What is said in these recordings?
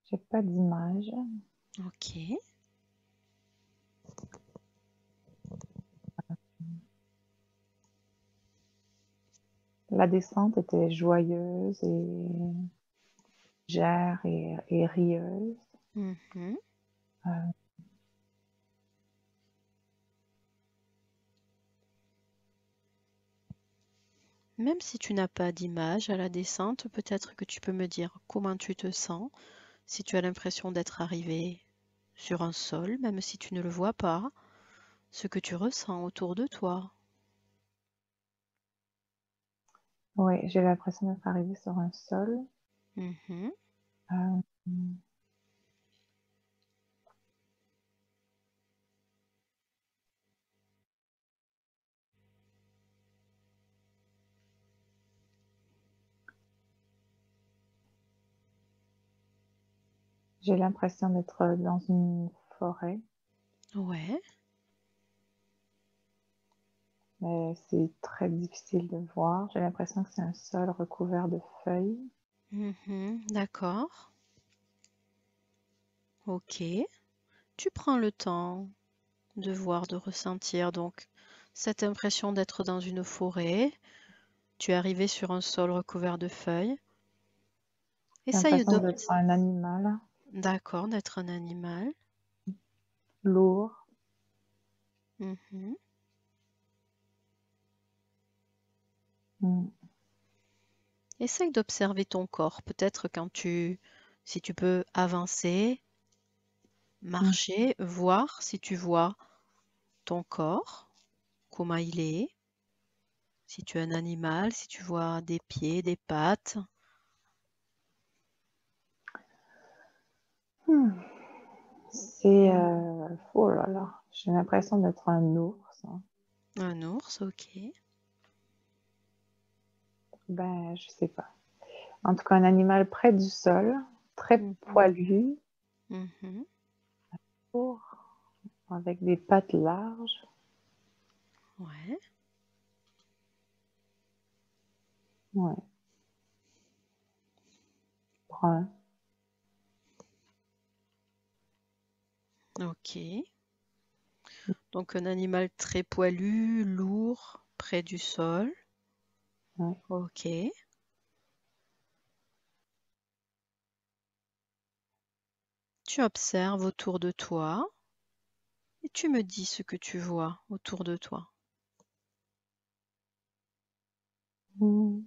J'ai pas d'image. Ok. La descente était joyeuse et légère et rieuse. Mhm. Euh, Même si tu n'as pas d'image à la descente, peut-être que tu peux me dire comment tu te sens, si tu as l'impression d'être arrivé sur un sol, même si tu ne le vois pas, ce que tu ressens autour de toi. oui, j'ai l'impression d'être arrivée sur un sol. Mhm. Euh, j'ai l'impression d'être dans une forêt, Ouais. mais c'est très difficile de voir. J'ai l'impression que c'est un sol recouvert de feuilles. Mhm. D'accord. Ok. Tu prends le temps de voir, de ressentir donc cette impression d'être dans une forêt. Tu es arrivé sur un sol recouvert de feuilles. J'ai Essaye l'impression de... d'être un animal D'accord, d'être un animal. lourd. Mhm. Mm. Essaye d'observer ton corps. Peut-être si tu peux avancer, Mm. marcher, voir si tu vois ton corps, comment il est. Si tu es un animal, si tu vois des pieds, des pattes. Hmm. C'est... oh là là, j'ai l'impression d'être un ours, hein. Un ours, ok. Ben, je sais pas. En tout cas, un animal près du sol, très Mhm. poilu, Mhm. lourd, avec des pattes larges. Ouais, Ouais, brun. ok. Donc un animal très poilu, lourd, près du sol. Ouais. Ok. Tu observes autour de toi et tu me dis ce que tu vois autour de toi. Hmm.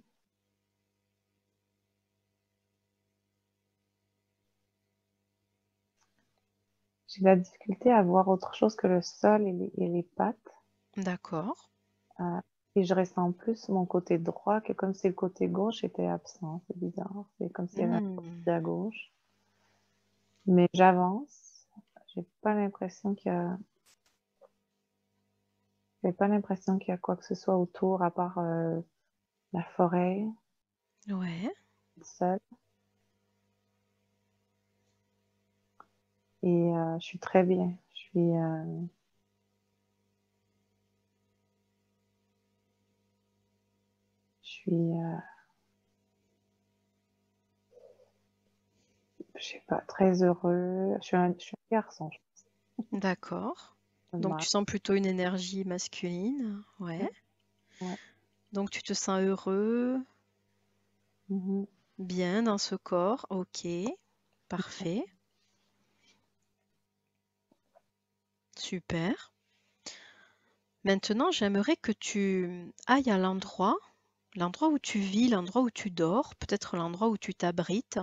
J'ai de la difficulté à voir autre chose que le sol et les pattes. D'accord. Euh, et je ressens plus mon côté droit que comme si le côté gauche était absent. C'est bizarre. C'est comme s'il y avait un Hmm. côté à gauche. Mais j'avance. J'ai pas l'impression qu'il y a, j'ai pas l'impression qu'il y a quoi que ce soit autour à part la forêt, Ouais. le sol. Et je suis très bien. Je suis, je sais pas, très heureux. Je suis un garçon, je D'accord. pense. Donc tu sens plutôt une énergie masculine. Ouais. Ouais. Donc tu te sens heureux, Mhm. bien dans ce corps. Ok. Parfait. Super. Maintenant, j'aimerais que tu ailles à l'endroit où tu vis, l'endroit où tu dors, peut-être l'endroit où tu t'abrites.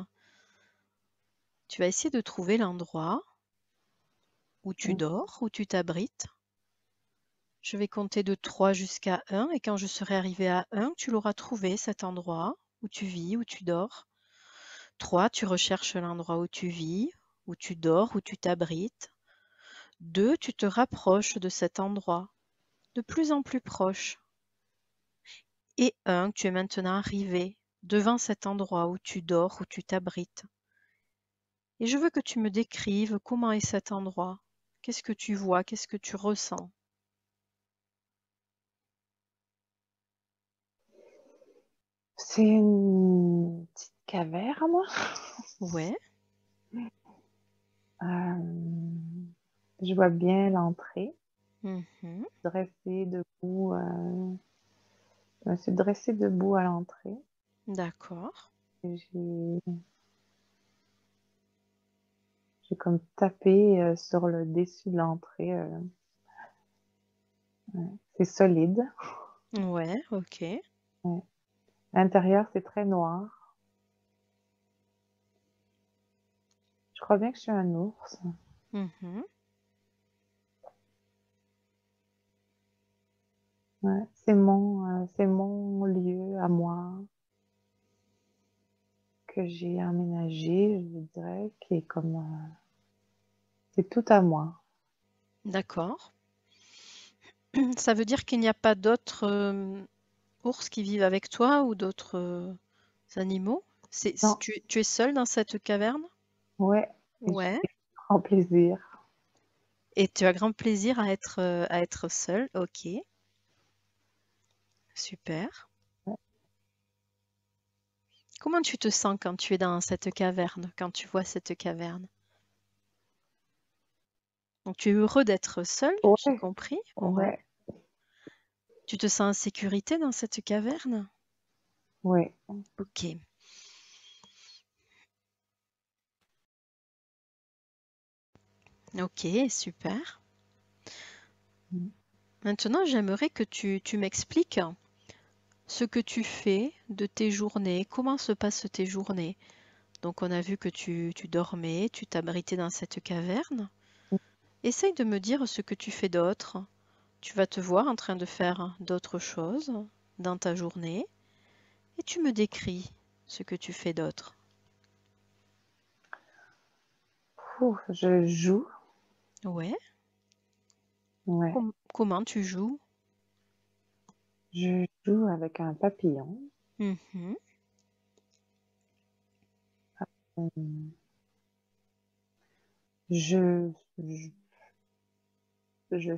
Tu vas essayer de trouver l'endroit où tu Mhm. dors, où tu t'abrites. Je vais compter de 3 jusqu'à 1 et quand je serai arrivée à 1, tu l'auras trouvé cet endroit où tu vis, où tu dors. 3, tu recherches l'endroit où tu vis, où tu dors, où tu t'abrites. 2, tu te rapproches de cet endroit, de plus en plus proche. Et 1, tu es maintenant arrivé devant cet endroit où tu dors, où tu t'abrites. Et je veux que tu me décrives comment est cet endroit. Qu'est-ce que tu vois? Qu'est-ce que tu ressens? C'est une petite caverne. Ouais. Je vois bien l'entrée, Mhm. dressée debout. Je me suis dressée debout à l'entrée. D'accord. Et j'ai comme tapé sur le dessus de l'entrée. Ouais. C'est solide. Ouais, ok. Ouais. L'intérieur, c'est très noir. Je crois bien que je suis un ours. Mhm. Ouais. C'est mon lieu à moi que j'ai aménagé, je dirais, qui est comme, c'est tout à moi. D'accord. Ça veut dire qu'il n'y a pas d'autres ours qui vivent avec toi ou d'autres animaux? Non, Tu es seul dans cette caverne? ouais, et Ouais. j'ai grand plaisir. Et tu as grand plaisir à être seul? Ok, super. Comment tu te sens quand tu es dans cette caverne, quand tu vois cette caverne? Donc tu es heureux d'être seul, j'ai Ouais, compris? Ouais. ouais, Tu te sens en sécurité dans cette caverne? ouais. Ok. Ok, super. Mm. Maintenant, j'aimerais que tu m'expliques ce que tu fais de tes journées, comment se passent tes journées. Donc on a vu que tu dormais, tu t'abritais dans cette caverne. Essaye de me dire ce que tu fais d'autre. Tu vas te voir en train de faire d'autres choses dans ta journée et tu me décris ce que tu fais d'autre. Ouh, je joue, Ouais. ouais. Comment tu joues? Je joue avec un papillon. Mhm. Mm. Je, je, je,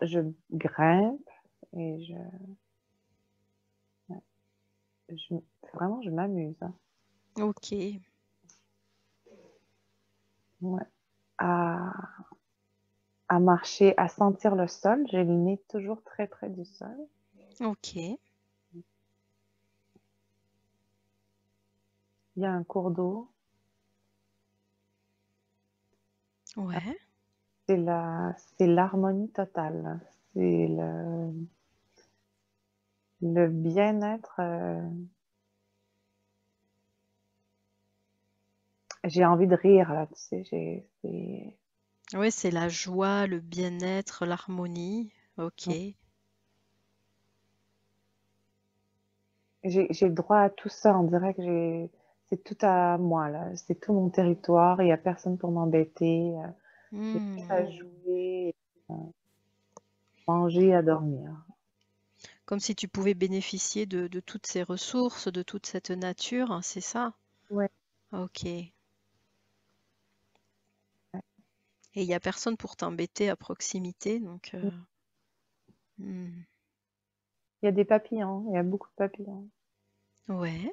je grimpe et je, vraiment, je m'amuse, hein. Ok, Ouais. À, à marcher, à sentir le sol. J'ai le nez toujours très près du sol. ok, Il y a un cours d'eau. ouais, C'est l'harmonie totale. C'est le bien-être. J'ai envie de rire, là, tu sais. ouais, c'est la joie, le bien-être, l'harmonie. Ok, J'ai le droit à tout ça. On dirait que c'est tout à moi, là. C'est tout mon territoire. Il n'y a personne pour m'embêter. J'ai juste hmm. à jouer, à manger, à dormir. Comme si tu pouvais bénéficier de toutes ces ressources, de toute cette nature, hein, c'est ça? Ouais. Ok. Et il n'y a personne pour t'embêter à proximité, donc hmm. Il y a des papillons. Il y a beaucoup de papillons. Ouais.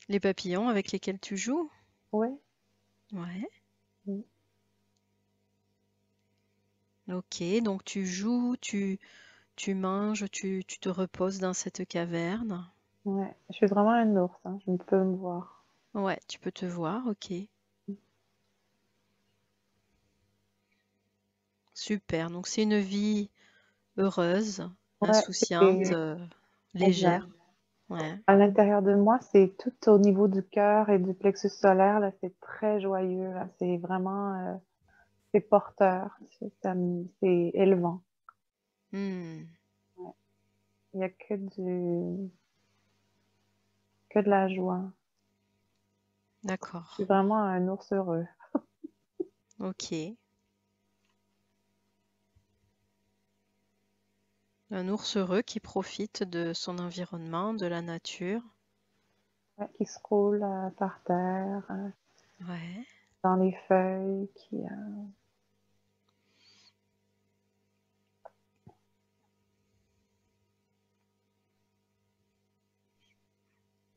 Les papillons avec lesquels tu joues? Ouais. Ouais. Mm. Ok, donc tu joues, tu manges, tu te reposes dans cette caverne. Ouais. Je suis vraiment un ours, hein. Je peux me voir. Ouais, tu peux te voir, ok. Super. Donc c'est une vie heureuse, Ouais, insouciante, c'est exact. légère. Ouais. À l'intérieur de moi, c'est tout au niveau du cœur et du plexus solaire, là, c'est très joyeux, là. C'est vraiment, c'est porteur. C'est élevant. Hmm, Ouais. Il n'y a que de la joie. Je suis d'accord. vraiment un ours heureux. Ok. Un ours heureux qui profite de son environnement, de la nature. Ouais, qui se roule par terre, Ouais. dans les feuilles,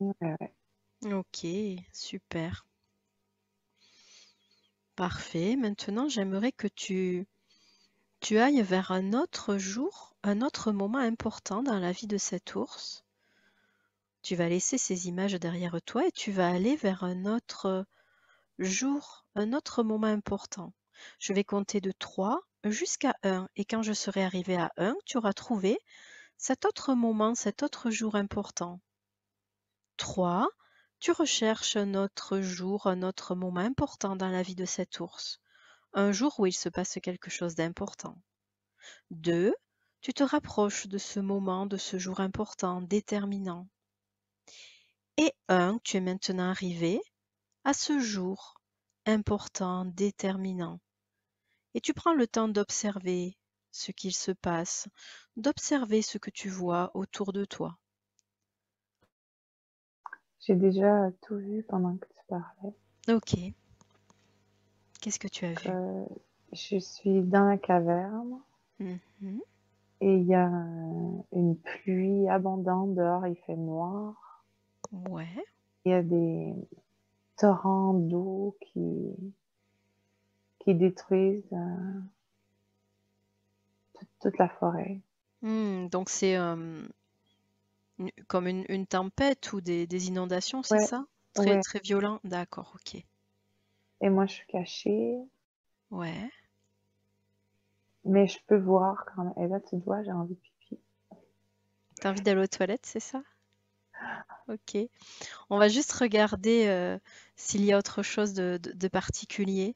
ouais, ouais. Ok, super. Parfait. Maintenant, j'aimerais que tu ailles vers un autre jour, un autre moment important dans la vie de cet ours. Tu vas laisser ces images derrière toi et tu vas aller vers un autre jour, un autre moment important. Je vais compter de 3 jusqu'à 1 et quand je serai arrivé à 1, tu auras trouvé cet autre moment, cet autre jour important. 3, tu recherches un autre jour, un autre moment important dans la vie de cet ours. Un jour où il se passe quelque chose d'important. 2, tu te rapproches de ce moment, de ce jour important, déterminant. Et 1, tu es maintenant arrivé à ce jour important, déterminant. Et tu prends le temps d'observer ce qu'il se passe, d'observer ce que tu vois autour de toi. J'ai déjà tout vu pendant que tu parlais. Ok. Qu'est-ce que tu as vu? Que je suis dans la caverne Mhm. et il y a une pluie abondante dehors, il fait noir. Ouais. Il y a des torrents d'eau qui détruisent toute la forêt. Donc c'est comme une tempête ou des inondations, c'est Ouais, ça? Très, ouais. très violent? D'accord, ok. Et moi, je suis cachée, Ouais. mais je peux voir quand même. Et là, tu vois, j'ai envie de pipi. T'as envie d'aller aux toilettes, c'est ça? Ok. On va juste regarder s'il y a autre chose de particulier.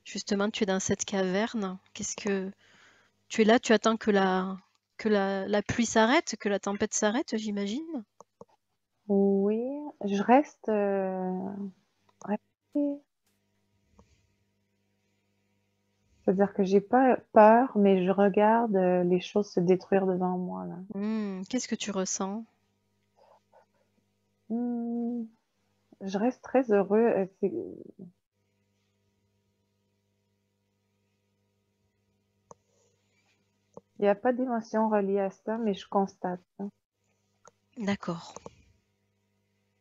Justement, tu es dans cette caverne. Qu'est-ce que tu es là, tu attends que la pluie s'arrête, que la tempête s'arrête, j'imagine? Oui, je reste restée. C'est-à-dire que j'ai pas peur, mais je regarde les choses se détruire devant moi, là. Qu'est-ce que tu ressens? Hmm, je reste très heureux. Il n'y a pas d'émotion reliée à ça, mais je constate, hein. D'accord.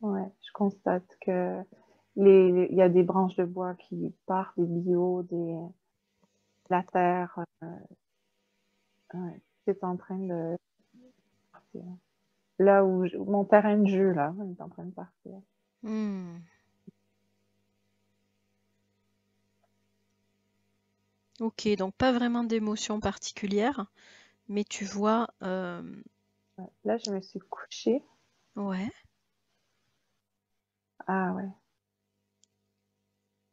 Ouais, je constate que il y a des branches de bois qui partent, des bio, la terre, ouais, c'est en train de partir. Là où mon terrain de jeu, là, est en train de partir. Hmm. Ok, donc pas vraiment d'émotion particulière, mais tu vois, Ouais. Là, je me suis couchée. ouais, Ah ouais,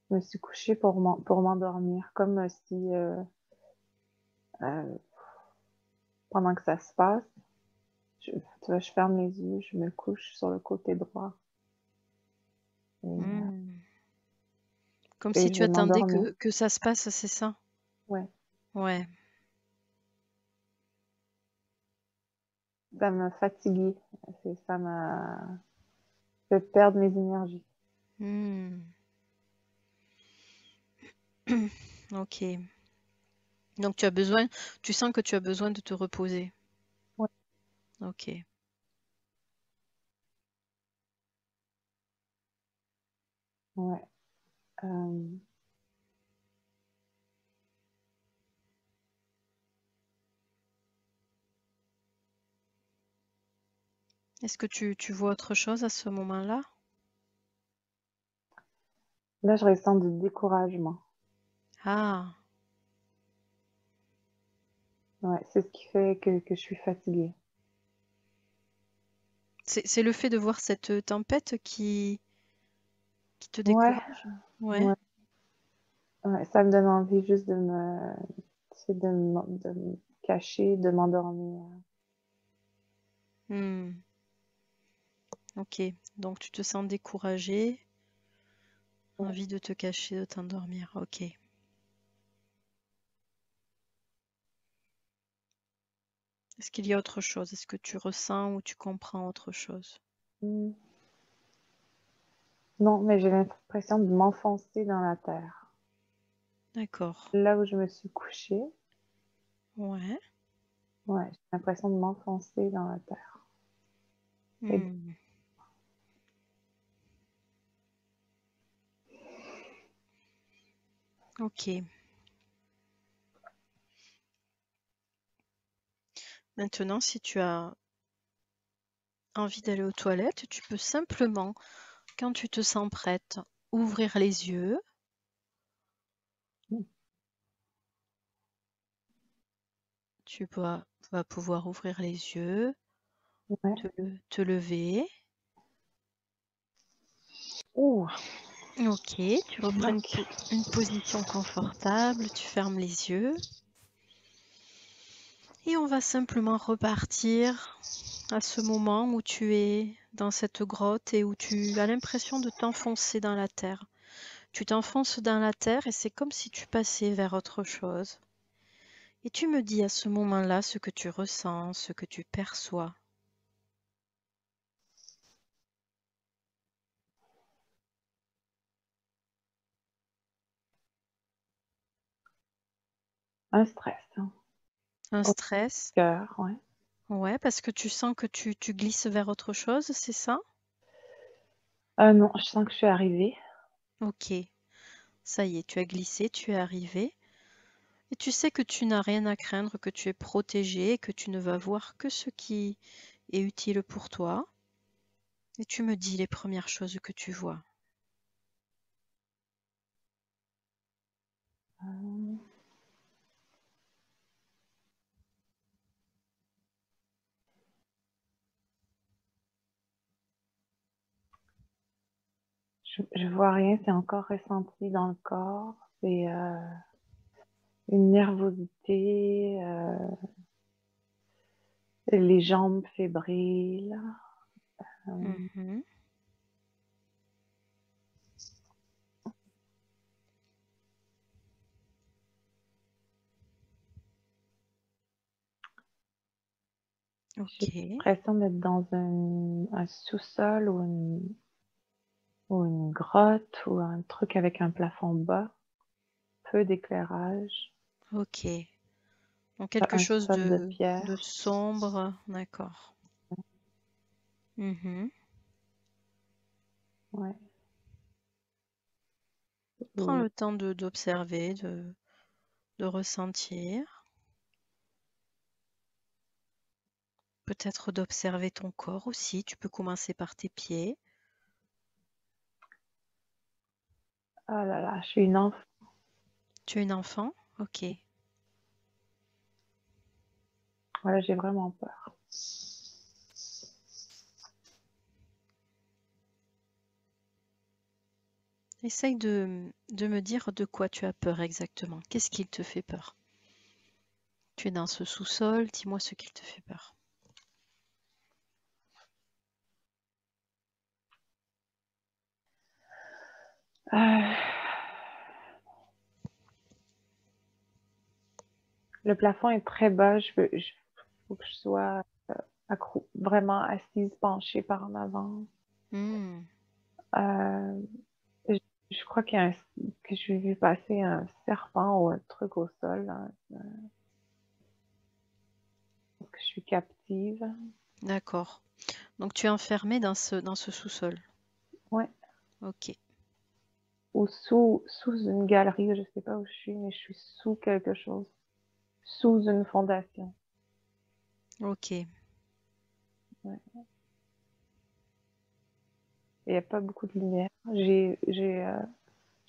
je me suis couchée pour m'endormir, comme si euh, pendant que ça se passe, tu vois, je ferme les yeux, je me couche sur le côté droit et, hmm. Comme si et tu je vais attendais m'endormir. que ça se passe, c'est ça? Ouais, Ouais. ça m'a fatiguée, ça m'a fait perdre mes énergies. Hmm. Ok. Donc tu sens que tu as besoin de te reposer. Ouais, Ok. ouais. Euh, Est-ce que tu vois autre chose à ce moment-là? là, je ressens du découragement. Ah, Ouais, c'est ce qui fait que je suis fatiguée. c'est le fait de voir cette tempête qui te Ouais, décourage? Ouais. ouais, ouais, ça me donne envie juste c'est de me cacher, de m'endormir. Hmm. Ok. Donc tu te sens découragé, Ouais. envie de te cacher, de t'endormir. Ok. Est-ce qu'il y a autre chose? Est-ce que tu ressens ou tu comprends autre chose? Hmm. Non, mais j'ai l'impression de m'enfoncer dans la terre. D'accord. Là où je me suis couchée, Ouais. ouais, j'ai l'impression de m'enfoncer dans la terre. Et Hmm. Ok. Maintenant, si tu as envie d'aller aux toilettes, tu peux simplement, quand tu te sens prête, ouvrir les yeux. Tu vas pouvoir ouvrir les yeux, Ouais. te lever. Ouh, Ok, tu reprends une position confortable, tu fermes les yeux. Et on va simplement repartir à ce moment où tu es dans cette grotte et où tu as l'impression de t'enfoncer dans la terre. Tu t'enfonces dans la terre et c'est comme si tu passais vers autre chose. Et tu me dis à ce moment-là ce que tu ressens, ce que tu perçois. un stress, hein. Un Au stress? cœur, ouais. Ouais, parce que tu sens que tu glisses vers autre chose, c'est ça? Non, je sens que je suis arrivée. Ok, ça y est, tu as glissé, tu es arrivé. Et tu sais que tu n'as rien à craindre, que tu es protégé, que tu ne vas voir que ce qui est utile pour toi. Et tu me dis les premières choses que tu vois. Euh, je vois rien, c'est encore ressenti dans le corps. C'est une nervosité, les jambes fébriles. Euh, Mhm. J'ai Ok, l'impression d'être dans un sous-sol ou une grotte ou un truc avec un plafond bas, peu d'éclairage, ok. Donc quelque un chose sol de de pierre. sombre, d'accord. Mhm. Ouais. Prends Et, le temps d'observer, de ressentir. Peut-être d'observer ton corps aussi. Tu peux commencer par tes pieds. ah là là, je suis une enfant. Tu es une enfant? Ok. Voilà, j'ai vraiment peur. Essaye de me dire de quoi tu as peur exactement. Qu'est-ce qui te fait peur? Tu es dans ce sous-sol, dis-moi ce qui te fait peur. Euh, le plafond est très bas. Faut que je sois vraiment assise, penchée par en avant. Hmm, Euh, je, je crois que j'ai vu passer un serpent ou un truc au sol, là. Donc, je suis captive. d'accord. Donc tu es enfermé dans ce sous-sol. Ouais. Ok, Ou sous une galerie, je sais pas où je suis, mais je suis sous quelque chose. Sous une fondation. ok. Ouais. Il n'y a pas beaucoup de lumière. J'ai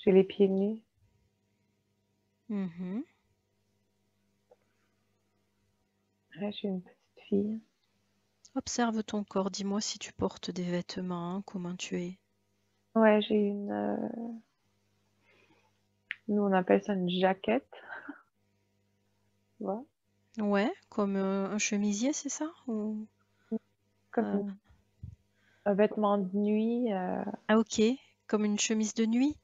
les pieds nus. Mhm. Là, je suis une petite fille. Observe ton corps, dis-moi si tu portes des vêtements, comment tu es. Ouais, nous on appelle ça une jaquette, tu vois, Ouais, comme un chemisier, c'est ça? comme Euh, un vêtement de nuit. Ah ok, comme une chemise de nuit?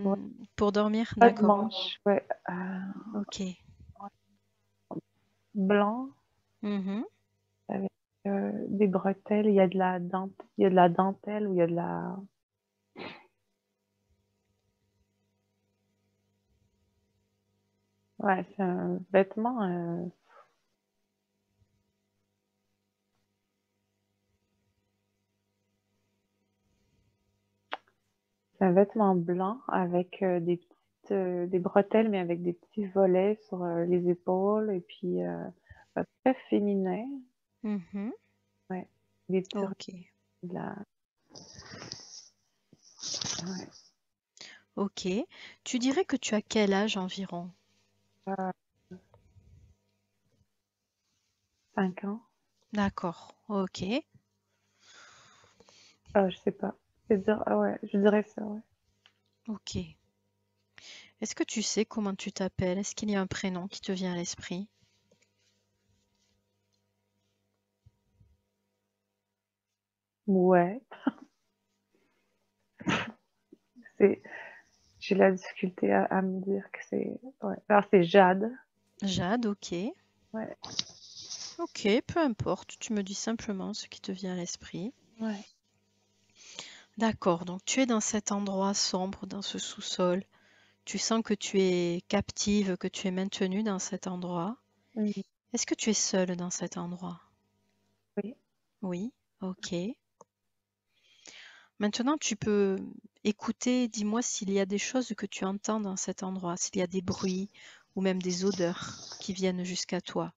Ouais, Pour dormir? pas de D'accord. manches, ouais, Ok. blanc Mhm. avec des bretelles. Il y a de la dentelle ou il y a de la. Ouais, c'est un vêtement. C'est un vêtement blanc avec des petites des bretelles, mais avec des petits volets sur les épaules, et puis très féminin. Mhm. Ouais, des petits Ok. de la... ouais. Ok. Tu dirais que tu as quel âge environ? 5 ans. D'accord. Ok. Ah, je sais pas. Ah ouais, je dirais ça, ouais. Ok. Est-ce que tu sais comment tu t'appelles? Est-ce qu'il y a un prénom qui te vient à l'esprit? Ouais, c'est... J'ai la difficulté à me dire que c'est... Ouais. Alors, c'est Jade. Jade, ok. Ouais, Ok, peu importe. Tu me dis simplement ce qui te vient à l'esprit. ouais. D'accord, donc tu es dans cet endroit sombre, dans ce sous-sol. Tu sens que tu es captive, que tu es maintenue dans cet endroit. Mhm. Est-ce que tu es seule dans cet endroit? Oui. Oui, ok. Maintenant, tu peux écouter, dis-moi s'il y a des choses que tu entends dans cet endroit, s'il y a des bruits ou même des odeurs qui viennent jusqu'à toi.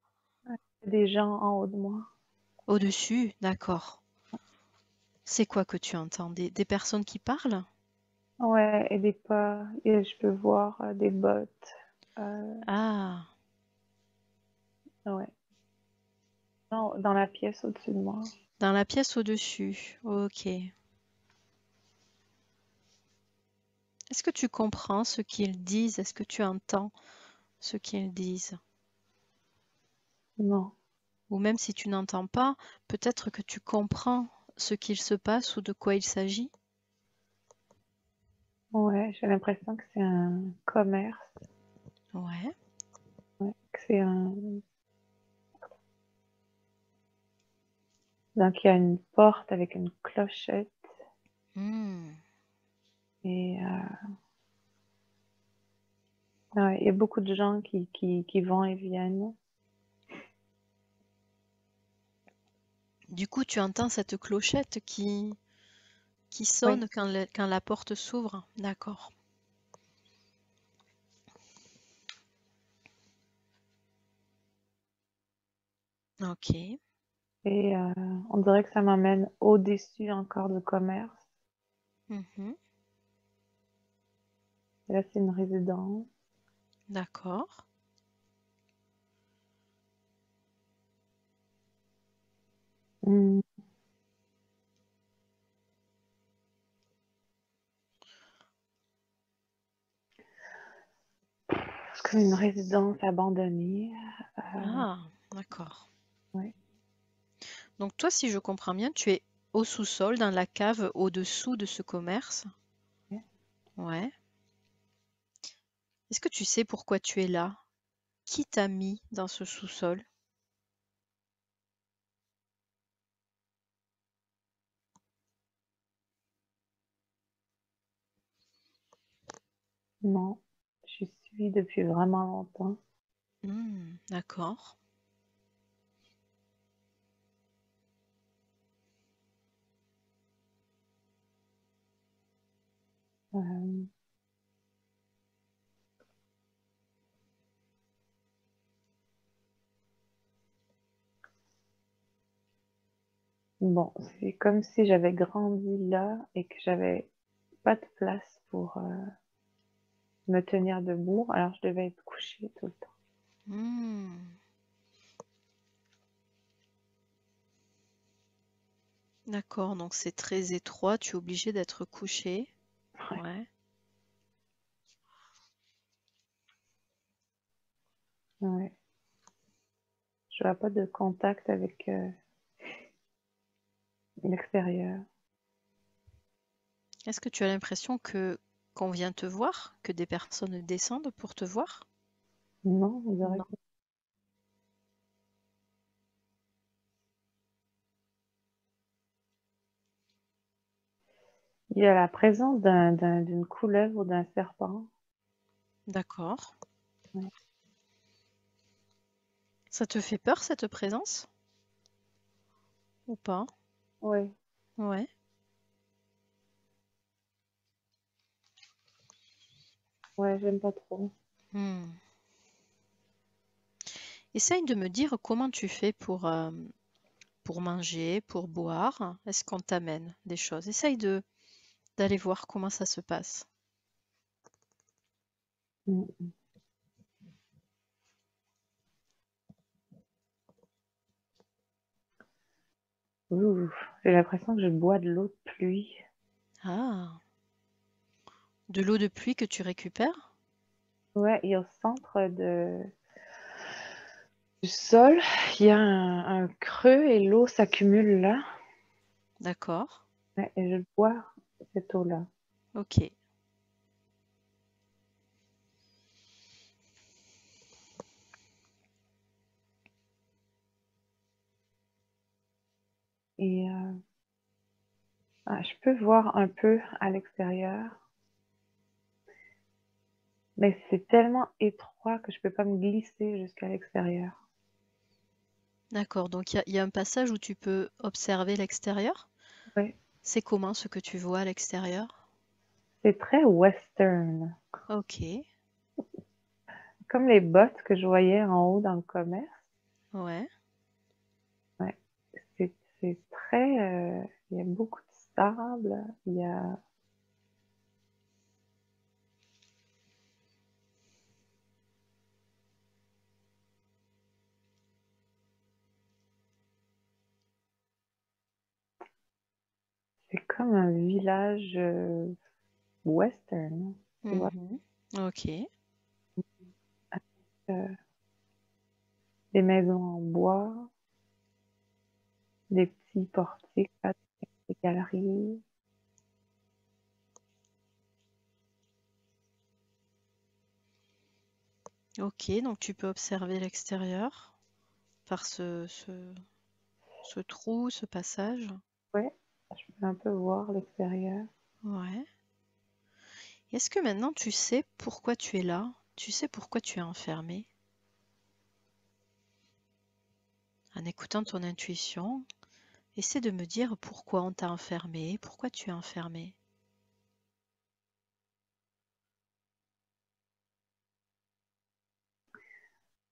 Ouais. Il y a des gens en haut de moi. Au-dessus, d'accord. C'est quoi que tu entends? Des personnes qui parlent? Ouais, et des pas. Et je peux voir des bottes. Ah, Ouais. Dans la pièce au-dessus de moi. dans la pièce au-dessus. Ok. Est-ce que tu comprends ce qu'ils disent? Est-ce que tu entends ce qu'ils disent? Non. Ou même si tu n'entends pas, peut-être que tu comprends ce qu'il se passe ou de quoi il s'agit? Ouais, j'ai l'impression que c'est un commerce. Ouais. Ouais, que c'est un... Donc, il y a une porte avec une clochette. Hmm. Et ouais, il y a beaucoup de gens qui vont et viennent. Du coup, tu entends cette clochette qui Oui. sonne quand la porte s'ouvre. D'accord. Ok. Et on dirait que ça m'amène au-dessus encore du commerce. Mhm. Et là, c'est une résidence. D'accord. Hmm. C'est comme une résidence abandonnée. Ah, d'accord. Ouais. Donc toi, si je comprends bien, tu es au sous-sol, dans la cave au-dessous de ce commerce. Ouais. Est-ce que tu sais pourquoi tu es là? Qui t'a mis dans ce sous-sol? Non, je suis depuis vraiment longtemps. Hmm, d'accord. Euh, bon, c'est comme si j'avais grandi là et que j'avais pas de place pour me tenir debout, alors je devais être couchée tout le temps. Hmm, d'accord, donc c'est très étroit, tu es obligé d'être couché. Ouais, Ouais. ouais. Je vois pas de contact avec l'extérieur. Est-ce que tu as l'impression que qu'on vient te voir, que des personnes descendent pour te voir? Non, on dirait Non. que... Il y a la présence d'une couleuvre ou d'un serpent. D'accord. Ouais. Ça te fait peur cette présence ou pas? Oui. Ouais. Ouais, j'aime pas trop. Hmm. Essaye de me dire comment tu fais pour manger, pour boire. Est-ce qu'on t'amène des choses? Essaye d'aller voir comment ça se passe. Mm. Ouh, j'ai l'impression que je bois de l'eau de pluie. Ah, de l'eau de pluie que tu récupères? Ouais, et au centre du sol, il y a un creux et l'eau s'accumule là. D'accord. Ouais, et je bois cette eau-là. Ok. Et je peux voir un peu à l'extérieur, mais c'est tellement étroit que je peux pas me glisser jusqu'à l'extérieur. D'accord. Donc il y a un passage où tu peux observer l'extérieur? Ouais, C'est comment ce que tu vois à l'extérieur? c'est très western, Ok. comme les bottes que je voyais en haut dans le commerce. Ouais. Ouais, c'est très, il y a beaucoup de sable, il y a, c'est comme un village western, tu vois, Mhm. Ok. euh, des maisons en bois, des petits portiques, là, des galeries. Ok. Donc tu peux observer l'extérieur par ce trou, ce passage. Ouais, je peux un peu voir l'extérieur. Ouais. Est-ce que maintenant tu sais pourquoi tu es là? Tu sais pourquoi tu es enfermé? En écoutant ton intuition, essaie de me dire pourquoi on t'a enfermé, pourquoi tu es enfermé.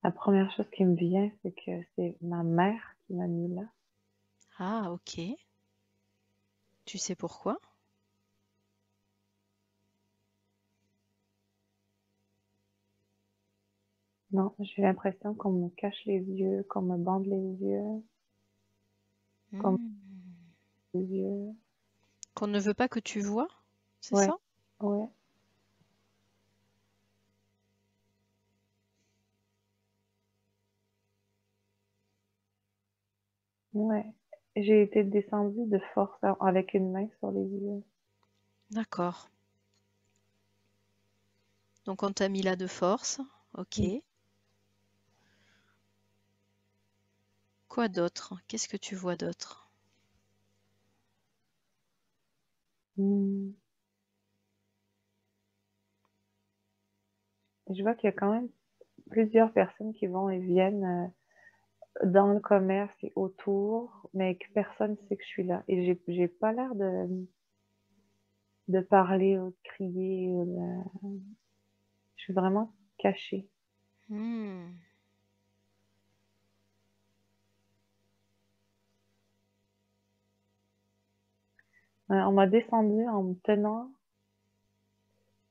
La première chose qui me vient, c'est que c'est ma mère qui m'a mis là. Ah, ok. Tu sais pourquoi? Non, j'ai l'impression qu'on me cache les yeux, qu'on me bande les yeux, qu'on me Hmm. les yeux. Qu'on ne veut pas que tu vois, c'est Ouais, ça? ouais, ouais. J'ai été descendue de force avec une main sur les yeux. D'accord. Donc on t'a mis là de force. Ok. Mm. Quoi d'autre? Qu'est-ce que tu vois d'autre? Mm. Et je vois qu'il y a quand même plusieurs personnes qui vont et viennent dans le commerce et autour, mais que personne sait que je suis là. Et j'ai pas l'air de parler ou de crier. Je suis vraiment cachée. Hmm. On m'a descendu en me tenant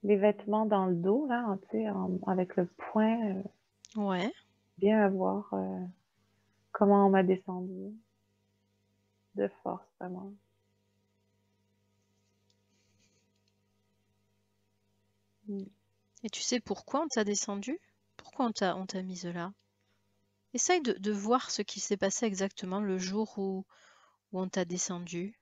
les vêtements dans le dos, là, tu sais, avec le poing, Ouais. bien à voir comment on m'a descendu. De force, vraiment. Mm. Et tu sais pourquoi on t'a descendu? Pourquoi on t'a mise là? Essaye de voir ce qui s'est passé exactement le jour où on t'a descendu.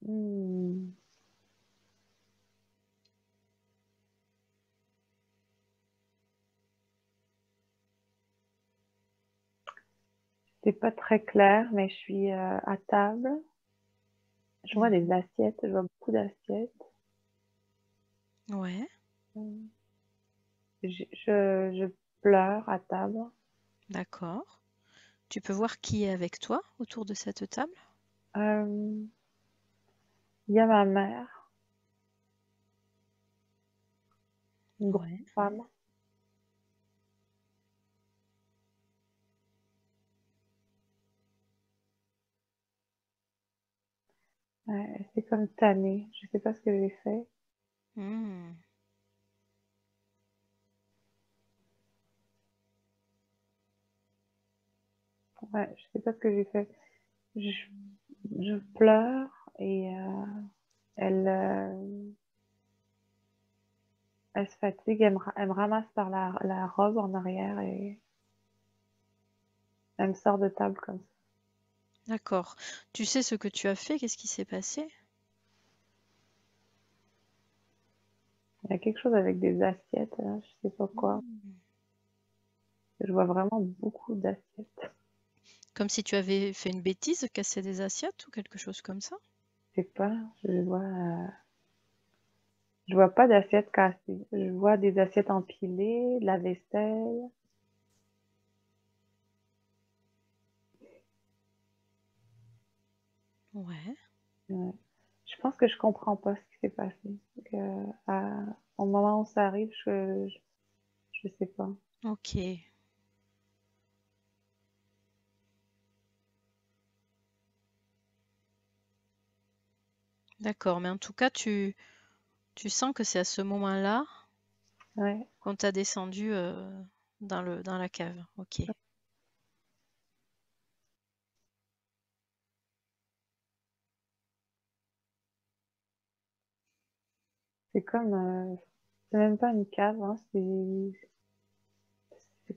Mm. C'est pas très clair, mais je suis à table. Je vois des Mhm. assiettes, je vois beaucoup d'assiettes. Ouais. Mm. je pleure à table. D'accord. Tu peux voir qui est avec toi autour de cette table? Il y a ma mère, une grande Ouais. femme. Elle s'est comme tannée. Je sais pas ce que j'ai fait. Hmm. Ouais, je sais pas ce que j'ai fait. Je, je pleure et elle, elle se fatigue. Elle me ramasse par la robe en arrière et elle me sort de table comme ça. D'accord. Tu sais ce que tu as fait? Qu'est-ce qui s'est passé? Il y a quelque chose avec des assiettes, là, je sais pas quoi. Hmm. Je vois vraiment beaucoup d'assiettes. Comme si tu avais fait une bêtise, cassé des assiettes ou quelque chose comme ça? Je sais pas, je vois pas d'assiettes cassées. Je vois des assiettes empilées, de la vaisselle. Ouais. Ouais. Je pense que je comprends pas ce qui s'est passé. Au moment où ça arrive, je sais pas. Ok. D'accord. Mais en tout cas, tu sens que c'est à ce moment-là Ouais, qu'on t'a descendu dans la cave. Ok. c'est comme, c'est même pas une cave, hein, c'est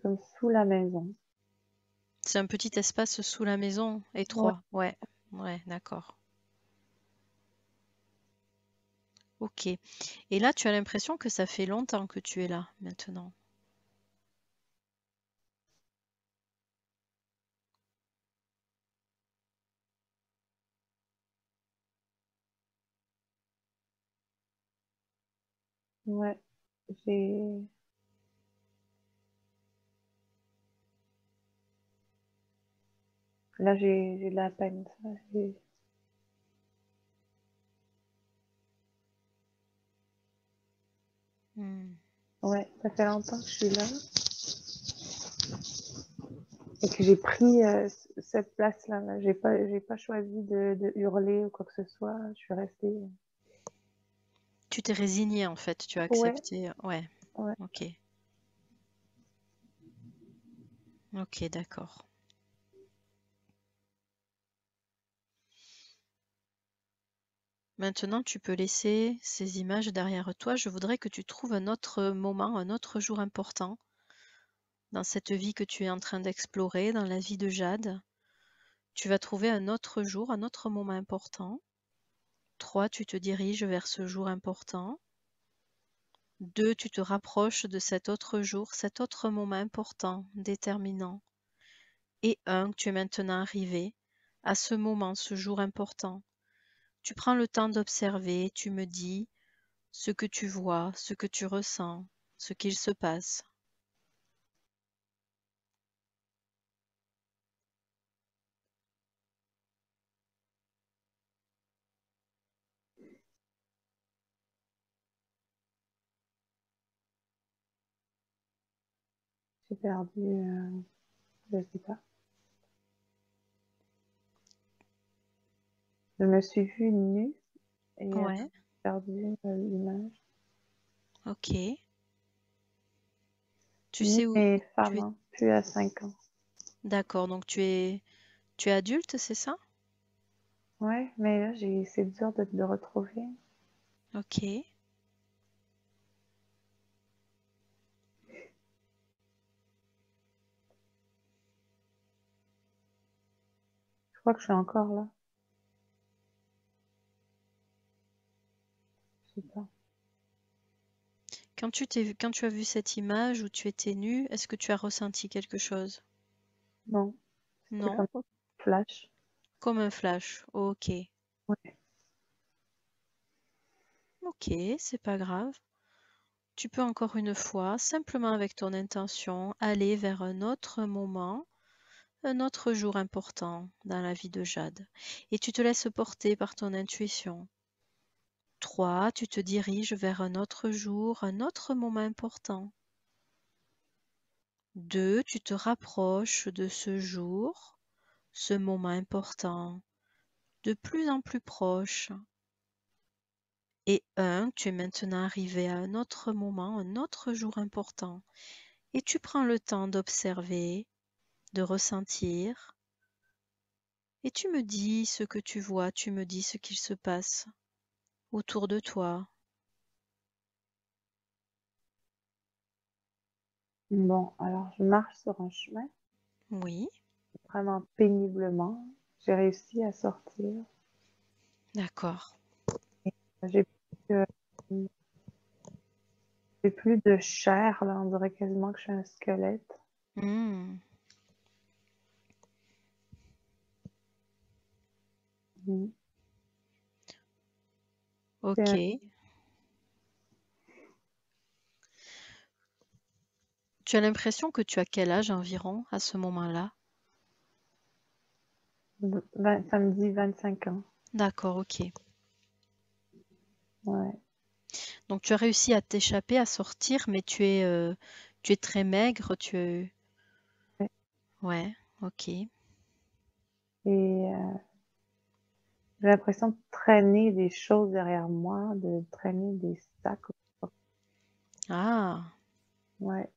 comme sous la maison. C'est un petit espace sous la maison, Ouais, étroit. Ouais. Ouais, d'accord. Ok. Et là, tu as l'impression que ça fait longtemps que tu es là, maintenant. ouais. J'ai, Là, j'ai de la peine, ça. Hmm. Ouais, ça fait longtemps que je suis là et que j'ai pris cette place-là. Là. J'ai pas choisi de hurler ou quoi que ce soit. Je suis restée. Tu t'es résigné en fait, tu as Ouais, accepté. Ouais. ouais. Ok. Ok, d'accord. Maintenant, tu peux laisser ces images derrière toi. Je voudrais que tu trouves un autre moment, un autre jour important dans cette vie que tu es en train d'explorer, dans la vie de Jade. Tu vas trouver un autre jour, un autre moment important. 3, tu te diriges vers ce jour important. 2, tu te rapproches de cet autre jour, cet autre moment important, déterminant. Et 1, tu es maintenant arrivé à ce moment, ce jour important. Tu prends le temps d'observer, tu me dis ce que tu vois, ce que tu ressens, ce qu'il se passe. J'ai perdu, je sais pas. Je me suis vue nue et Ouais, j'ai perdu l'image. ok. Tu Nue sais où et tu femme, es. hein, plus à 5 ans. D'accord, donc tu es adulte, c'est ça? Ouais, mais là, c'est dur de le retrouver. Ok. Je crois que je suis encore là. Je sais pas. Quand tu as vu cette image où tu étais nue, est-ce que tu as ressenti quelque chose? Non, c'était Non? comme flash. Comme un flash. Ok. Ouais, Ok, c'est pas grave. tu peux encore une fois, simplement avec ton intention, aller vers un autre moment, un autre jour important dans la vie de Jade. Et tu te laisses porter par ton intuition. 3, tu te diriges vers un autre jour, un autre moment important. 2, tu te rapproches de ce jour, ce moment important, de plus en plus proche. Et 1, tu es maintenant arrivé à un autre moment, un autre jour important. Et tu prends le temps d'observer, de ressentir. Et tu me dis ce que tu vois, tu me dis ce qu'il se passe autour de toi. Bon, alors je marche sur un chemin, Oui, vraiment péniblement. J'ai réussi à sortir. d'accord. J'ai plus, j'ai plus de chair, là. On dirait quasiment que je suis un squelette. Hmm, Mhm. C'est ok. un Tu as l'impression que tu as quel âge environ à ce moment-là? samedi 25 ans. D'accord, ok. Ouais. Donc tu as réussi à t'échapper, à sortir, mais tu es très maigre, tu es... Ouais. Ouais, ok. Et j'ai l'impression de traîner des choses derrière moi, de traîner des sacs. Ah, Ouais.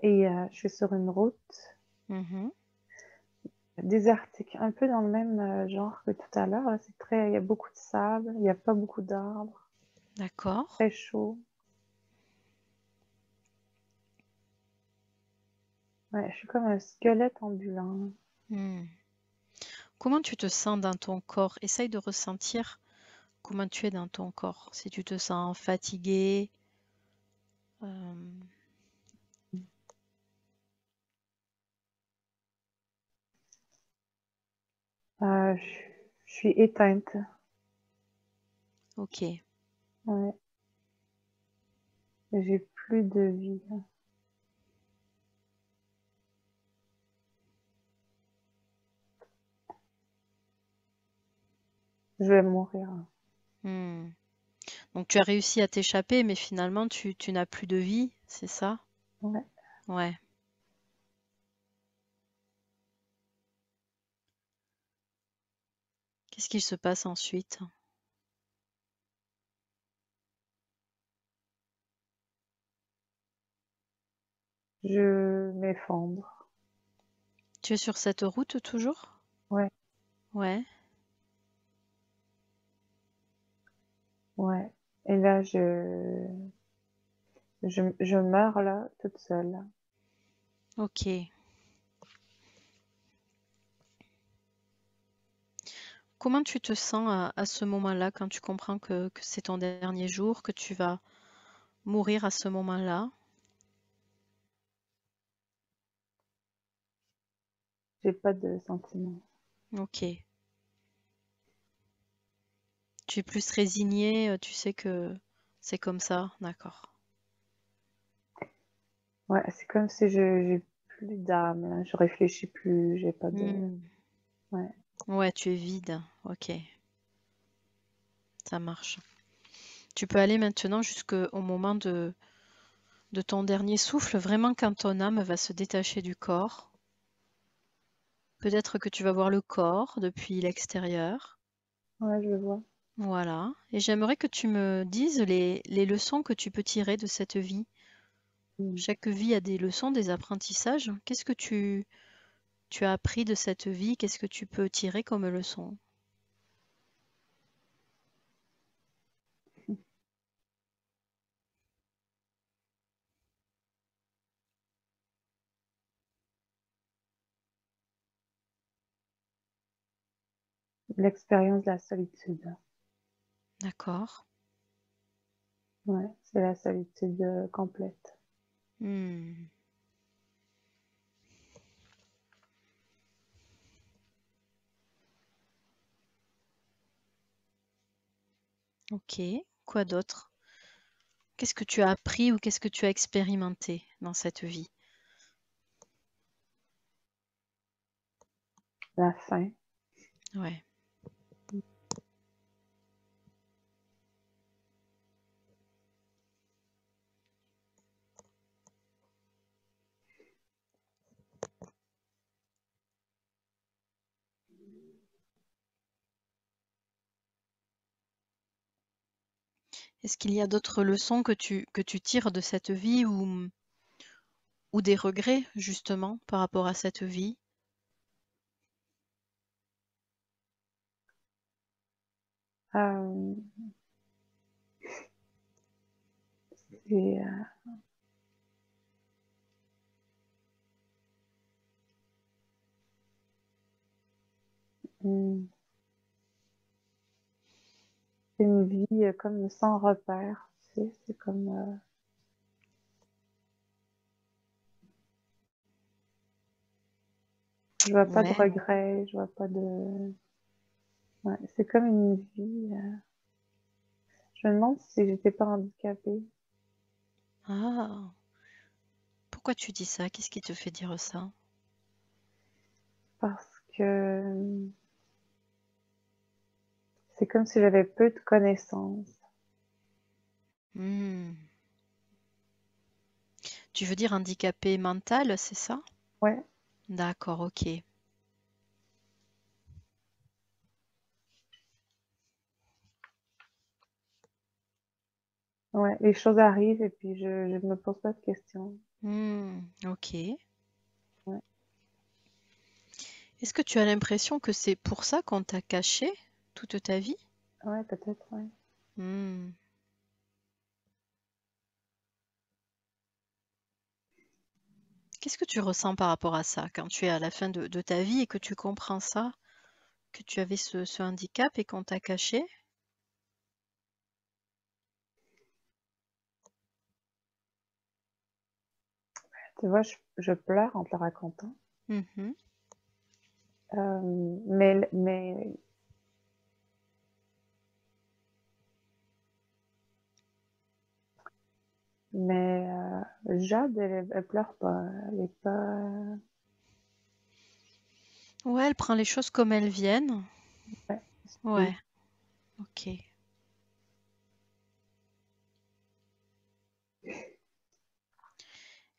Et je suis sur une route mhm, désertique, un peu dans le même genre que tout à l'heure. Là, c'est très, il y a beaucoup de sable, il n'y a pas beaucoup d'arbres, d'accord. très chaud. Ouais, je suis comme un squelette ambulant. Hmm. Comment tu te sens dans ton corps? Essaye de ressentir comment tu es dans ton corps. Si tu te sens fatigué, euh, Je, je suis éteinte. ok. Ouais. J'ai plus de vie. Je vais mourir. Hmm. Donc tu as réussi à t'échapper, mais finalement tu n'as plus de vie, c'est ça? Ouais. Ouais. Qu'est-ce qu'il se passe ensuite? Je m'effondre. Tu es sur cette route toujours? Ouais. Ouais. Ouais. Et là, je meurs là, toute seule. Ok. Comment tu te sens à ce moment-là quand tu comprends que c'est ton dernier jour, que tu vas mourir à ce moment-là? J'ai pas de sentiments. Ok. Tu es plus résigné, tu sais que c'est comme ça, d'accord. Ouais, c'est comme si j'ai plus d'âme, là. Je réfléchis plus, j'ai pas de. Hmm. Ouais. Ouais, tu es vide. Ok, ça marche. Tu peux aller maintenant jusqu'au moment de ton dernier souffle, vraiment quand ton âme va se détacher du corps. Peut-être que tu vas voir le corps depuis l'extérieur. Ouais, je vois. Voilà. Et j'aimerais que tu me dises les leçons que tu peux tirer de cette vie. Mm. Chaque vie a des leçons, des apprentissages. Qu'est-ce que tu as appris de cette vie? Qu'est-ce que tu peux tirer comme leçon? L'expérience de la solitude. D'accord. Ouais, c'est la solitude complète. Hmm. Ok. Quoi d'autre? Qu'est-ce que tu as appris ou qu'est-ce que tu as expérimenté dans cette vie? La faim. Ouais. Est-ce qu'il y a d'autres leçons que tu tires de cette vie ou des regrets justement par rapport à cette vie? Euh, c'est hmm, c'est une vie comme sans repère. Tu sais, c'est comme je vois pas de Ouais. regrets, je vois pas de. Ouais, c'est comme une vie. Je me demande si j'étais pas handicapée Ah, pourquoi tu dis ça? Qu'est-ce qui te fait dire ça? parce que c'est comme si j'avais peu de connaissances. Hmm. Tu veux dire handicapé mental, c'est ça? Ouais, D'accord, ok. ouais, les choses arrivent et puis je me pose pas de questions. Ok. Ouais, Est-ce que tu as l'impression que c'est pour ça qu'on t'a caché toute ta vie? ouais, peut-être, ouais. Hmm. Qu'est-ce que tu ressens par rapport à ça quand tu es à la fin de ta vie et que tu comprends ça, que tu avais ce handicap et qu'on t'a caché? Tu vois, je pleure en te le racontant. Mhm. Mais Jade, elle pleure pas. Elle est pas. Ouais, elle prend les choses comme elles viennent. Ouais, Ouais, ok.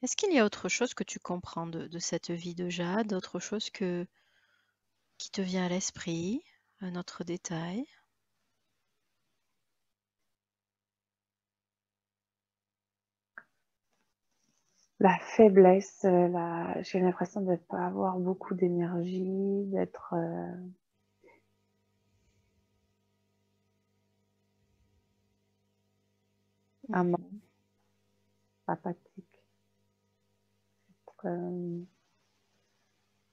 Est-ce qu'il y a autre chose que tu comprends de cette vie de Jade, autre chose qui te vient à l'esprit, un autre détail? la faiblesse, j'ai l'impression de ne pas avoir beaucoup d'énergie, d'être Mhm. apathique. Euh,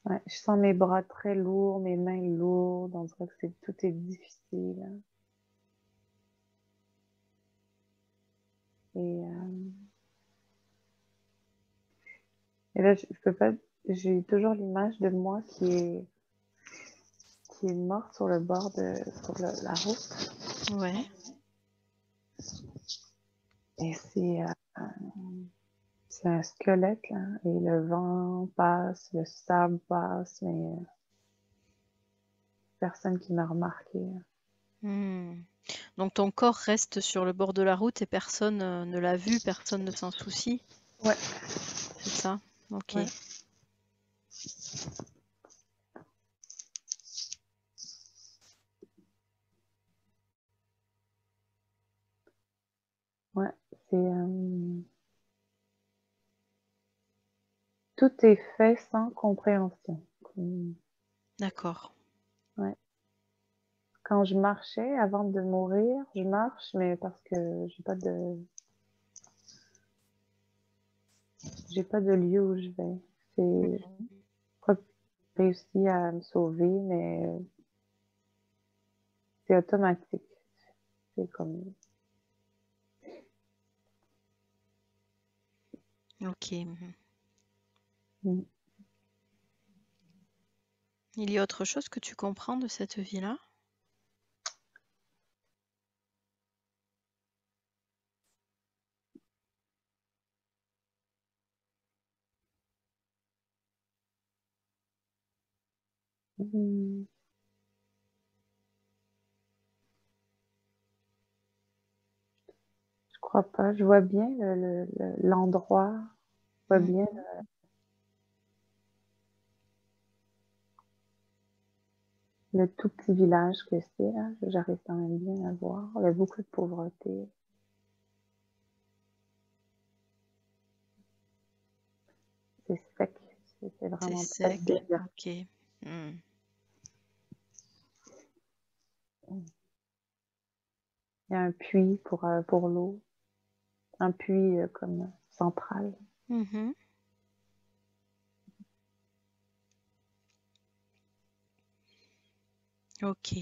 ouais, je sens mes bras très lourds, mes mains lourdes. On dirait que tout est difficile. Et là, je peux pas. J'ai toujours l'image de moi qui est morte sur le bord la route. Ouais. Et c'est un squelette, là. Et le vent passe, le sable passe, mais personne qui m'a remarqué. Hmm. Donc ton corps reste sur le bord de la route et personne ne l'a vu, personne ne s'en soucie, Ouais, c'est ça? Ok. ouais, ouais. C'est, tout est fait sans compréhension. D'accord. Ouais. Quand je marchais, avant de mourir, je marche, mais parce que j'ai pas de lieu où je vais. C'est, Mhm. pas réussi à me sauver, mais c'est automatique. C'est comme, Ok. Mhm. mm. Il y a autre chose que tu comprends de cette vie-là? Hmm, je crois pas. Je vois bien l'endroit. Je vois bien le tout petit village que c'est, là. J'arrive quand même bien à voir. Il y a beaucoup de pauvreté. C'est sec. C'est C'est vraiment très sec. désert. Ok. Hmm. Il y a un puits pour l'eau. Un puits comme central. Mhm. Ok.